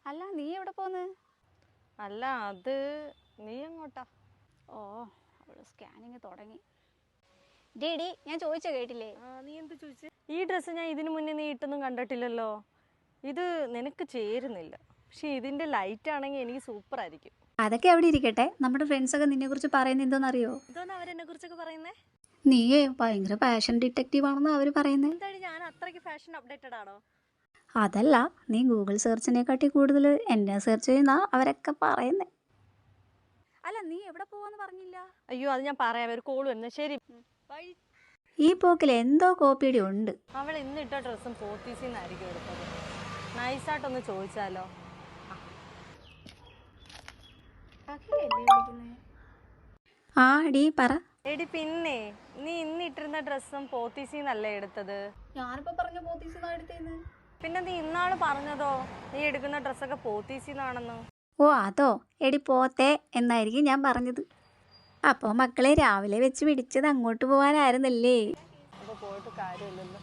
അല്ല നീ എവിടെ പോന്ന്? അല്ല അത് നീ എങ്ങോട്ടാ? ഓ അവള് സ്കാനിങ് തുടങ്ങി. ഡേഡി ഞാൻ ചോദിച്ച കേട്ടില്ലേ? നീ എന്ത് ചോദിച്ചു? ഈ ഡ്രസ്സ് ഞാൻ ഇതിനു മുന്നേ നീ ഇട്ടൊന്നും കണ്ടിട്ടില്ലല്ലോ. ഇത് നിനക്ക് ചേരുന്നില്ല. പക്ഷെ ഇതിന്റെ ലൈറ്റ് ആണെങ്കിൽ എനിക്ക് സൂപ്പർ ആയിരിക്കും. അതൊക്കെ അവിടെ ഇരിക്കട്ടെ, നമ്മുടെ ഫ്രണ്ട്സൊക്കെ നിന്നെ കുറിച്ച് പറയുന്നത് എന്തോന്നറിയോ? എന്തോന്നാ അവരെന്നെ കുറിച്ചൊക്കെ പറയുന്നേ? നീയേ ഭയങ്കര ഫാഷൻ ഡിറ്റക്റ്റീവ് ആണെന്ന് അവർ പറയുന്നത്. എന്താണ്, ഞാൻ അത്രയ്ക്ക് ഫാഷൻ അപ്ഡേറ്റഡ് ആണോ? അതല്ല, നീ ഗൂഗിൾ സെർച്ചിനെക്കാട്ടി കൂടുതൽ എന്നെ സെർച്ച് ചെയ്യുന്ന അവരൊക്കെ പറയുന്നത്. അല്ല നീ എവിടെ പോവാന്ന് പറഞ്ഞില്ല? അയ്യോ അത് ഞാൻ പറയാം, ഒരു കോൾ വരുന്നത്. ശരി ബൈ. ഈ പോക്കിൽ എന്തോ കോപ്പിയടി ഉണ്ട്. അവൾ ഇന്നിട്ട ഡ്രസ്സും പോത്തീസിന്നായിരിക്കും എടുത്തത്. നൈസായിട്ടൊന്ന് ചോദിച്ചാലോ? ആ ഡീ പറ. എടി പിന്നെ നീ ഇന്നിട്ടിരുന്ന ഡ്രസ്സും പോത്തീസിന്നല്ലേ എടുത്തത്? ഞാനിപ്പോ പറഞ്ഞ പോത്തീസിന്നാ എടുത്തേന്ന്. പിന്നെ നീ ഇന്നാള് പറഞ്ഞതോ നീ എടുക്കുന്ന ഡ്രസ്സൊക്കെ പോത്തീസിന്നാണെന്ന്? ഓ അതോ, എടി പോത്തേ എന്നായിരിക്കും ഞാൻ പറഞ്ഞത്. അപ്പോൾ മക്കളെ രാവിലെ വെച്ച് പിടിച്ചത് അങ്ങോട്ട് പോകാനായിരുന്നല്ലേ? അപ്പോൾ പോയിട്ട് കാര്യമില്ലല്ലോ.